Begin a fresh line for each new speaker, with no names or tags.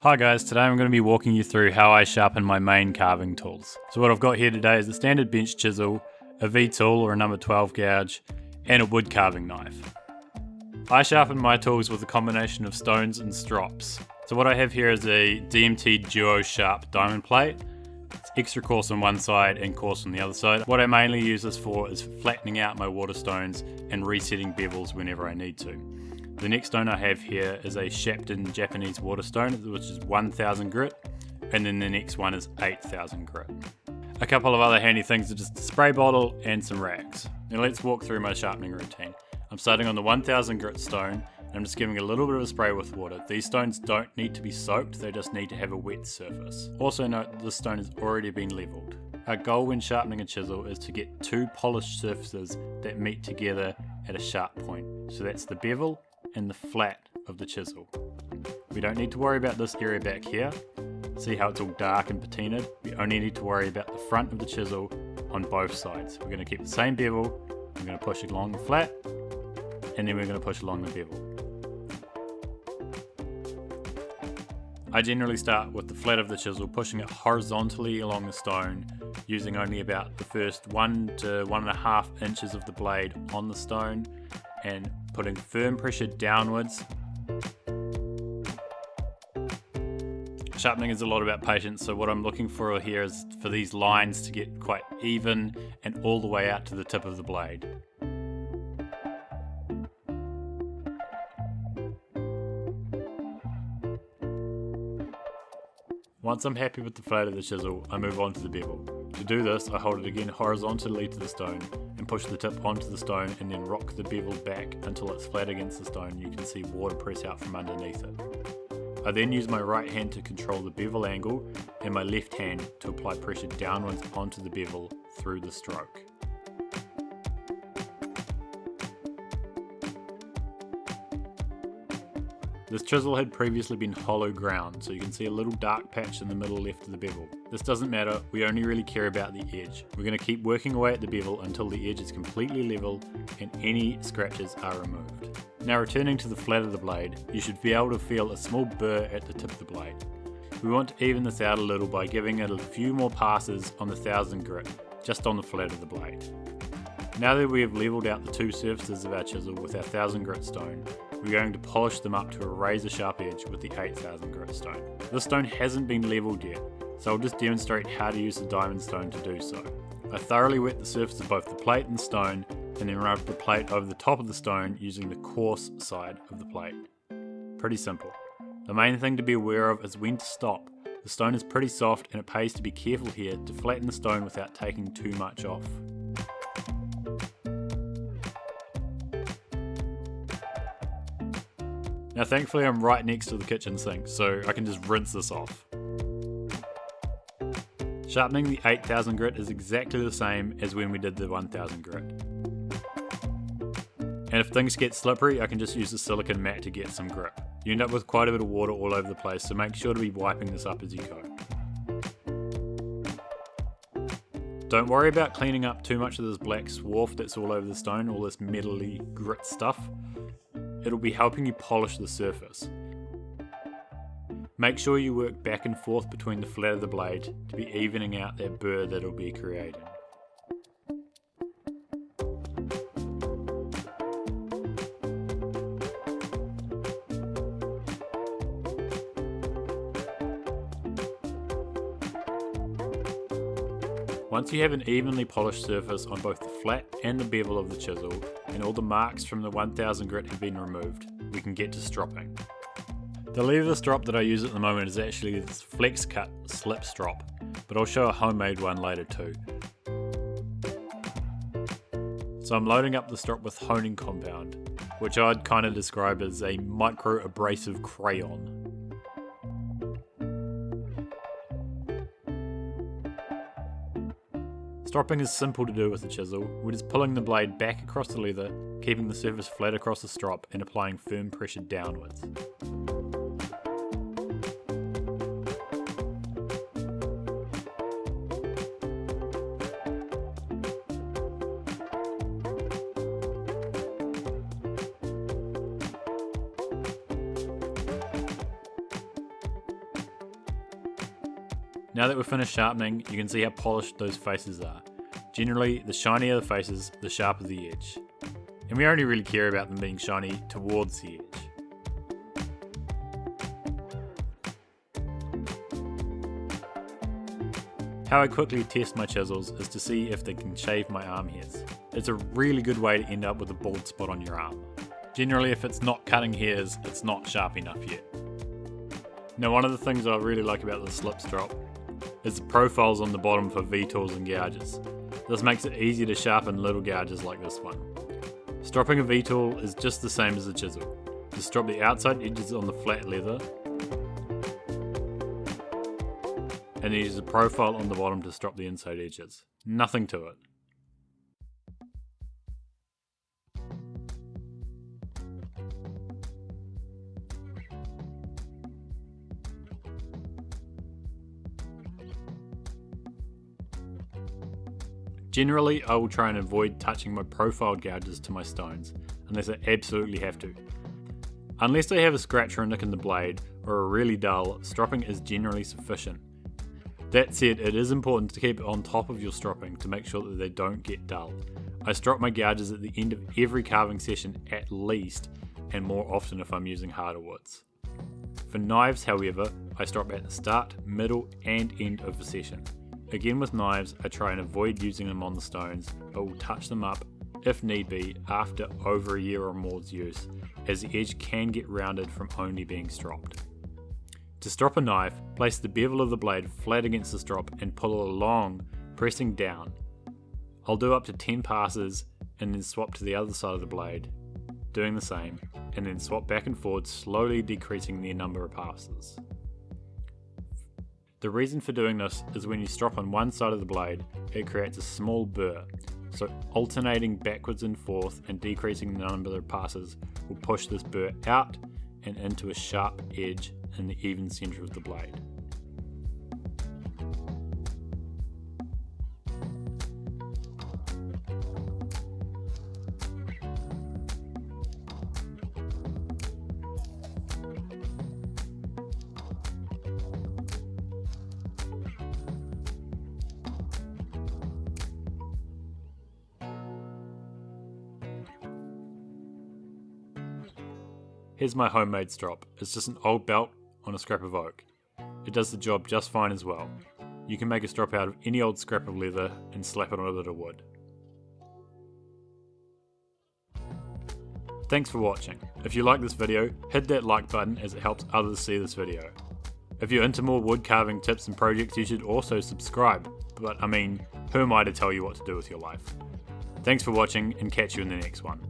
Hi guys, today I'm going to be walking you through how I sharpen my main carving tools. So what I've got here today is a standard bench chisel, a V-tool or a number 12 gouge, and a wood carving knife. I sharpen my tools with a combination of stones and strops. So what I have here is a DMT Duo Sharp diamond plate. It's extra coarse on one side and coarse on the other side. What I mainly use this for is flattening out my water stones and resetting bevels whenever I need to. The next stone I have here is a Sharpen Japanese water stone, which is 1000 grit, and then the next one is 8000 grit. A couple of other handy things are just a spray bottle and some rags. Now let's walk through my sharpening routine. I'm starting on the 1000 grit stone, and I'm just giving a little bit of a spray with water. These stones don't need to be soaked, they just need to have a wet surface. Also note that this stone has already been leveled. Our goal when sharpening a chisel is to get two polished surfaces that meet together at a sharp point. So that's the bevel and the flat of the chisel. We don't need to worry about this area back here. See how it's all dark and patinaed? We only need to worry about the front of the chisel on both sides. We're going to keep the same bevel, we're going to push it along the flat, and then we're going to push along the bevel. I generally start with the flat of the chisel, pushing it horizontally along the stone, using only about the first 1 to 1.5 inches of the blade on the stone, and putting firm pressure downwards. Sharpening is a lot about patience, so what I'm looking for here is for these lines to get quite even and all the way out to the tip of the blade. Once I'm happy with the flat of the chisel, I move on to the bevel. To do this, I hold it again horizontally to the stone and push the tip onto the stone and then rock the bevel back until it's flat against the stone. You can see water press out from underneath it. I then use my right hand to control the bevel angle and my left hand to apply pressure downwards onto the bevel through the stroke. This chisel had previously been hollow ground, so you can see a little dark patch in the middle left of the bevel. This doesn't matter, we only really care about the edge. We're going to keep working away at the bevel until the edge is completely level and any scratches are removed. Now returning to the flat of the blade, you should be able to feel a small burr at the tip of the blade. We want to even this out a little by giving it a few more passes on the 1000 grit, just on the flat of the blade. Now that we have levelled out the two surfaces of our chisel with our 1000 grit stone, we're going to polish them up to a razor sharp edge with the 8000 grit stone. This stone hasn't been levelled yet, so I'll just demonstrate how to use the diamond stone to do so. I thoroughly wet the surface of both the plate and stone, and then rub the plate over the top of the stone using the coarse side of the plate. Pretty simple. The main thing to be aware of is when to stop. The stone is pretty soft and it pays to be careful here to flatten the stone without taking too much off. Now thankfully I'm right next to the kitchen sink, so I can just rinse this off. Sharpening the 8000 grit is exactly the same as when we did the 1000 grit. And if things get slippery, I can just use a silicone mat to get some grip. You end up with quite a bit of water all over the place, so make sure to be wiping this up as you go. Don't worry about cleaning up too much of this black swarf that's all over the stone, all this metally grit stuff. It'll be helping you polish the surface. Make sure you work back and forth between the flat of the blade to be evening out that burr that it'll be creating. Once you have an evenly polished surface on both the flat and the bevel of the chisel, and all the marks from the 1000 grit have been removed, we can get to stropping. The lever strop that I use at the moment is actually this flex cut slip strop, but I'll show a homemade one later too. So I'm loading up the strop with honing compound, which I'd kind of describe as a micro abrasive crayon. Stropping is simple to do with the chisel. We're just pulling the blade back across the leather, keeping the surface flat across the strop and applying firm pressure downwards. Now that we've finished sharpening, you can see how polished those faces are. Generally, the shinier the faces, the sharper the edge. And we only really care about them being shiny towards the edge. How I quickly test my chisels is to see if they can shave my arm hairs. It's a really good way to end up with a bald spot on your arm. Generally, if it's not cutting hairs, it's not sharp enough yet. Now, one of the things I really like about the slip strop is the profiles on the bottom for V-tools and gouges. This makes it easy to sharpen little gouges like this one. Stropping a V-tool is just the same as a chisel. Just strop the outside edges on the flat leather, and then use a profile on the bottom to strop the inside edges. Nothing to it. Generally, I will try and avoid touching my profiled gouges to my stones, unless I absolutely have to. Unless I have a scratch or a nick in the blade, or are really dull, stropping is generally sufficient. That said, it is important to keep on top of your stropping to make sure that they don't get dull. I strop my gouges at the end of every carving session at least, and more often if I'm using harder woods. For knives, however, I strop at the start, middle and end of the session. Again with knives, I try and avoid using them on the stones, but will touch them up, if need be, after over a year or more's use, as the edge can get rounded from only being stropped. To strop a knife, place the bevel of the blade flat against the strop and pull it along, pressing down. I'll do up to 10 passes and then swap to the other side of the blade, doing the same, and then swap back and forward, slowly decreasing the number of passes. The reason for doing this is when you strop on one side of the blade, it creates a small burr, so alternating backwards and forth and decreasing the number of passes will push this burr out and into a sharp edge in the even centre of the blade. Here's my homemade strop. It's just an old belt on a scrap of oak. It does the job just fine as well. You can make a strop out of any old scrap of leather and slap it on a bit of wood. Thanks for watching. If you like this video, hit that like button as it helps others see this video. If you're into more wood carving tips and projects, you should also subscribe. But I mean, who am I to tell you what to do with your life? Thanks for watching and catch you in the next one.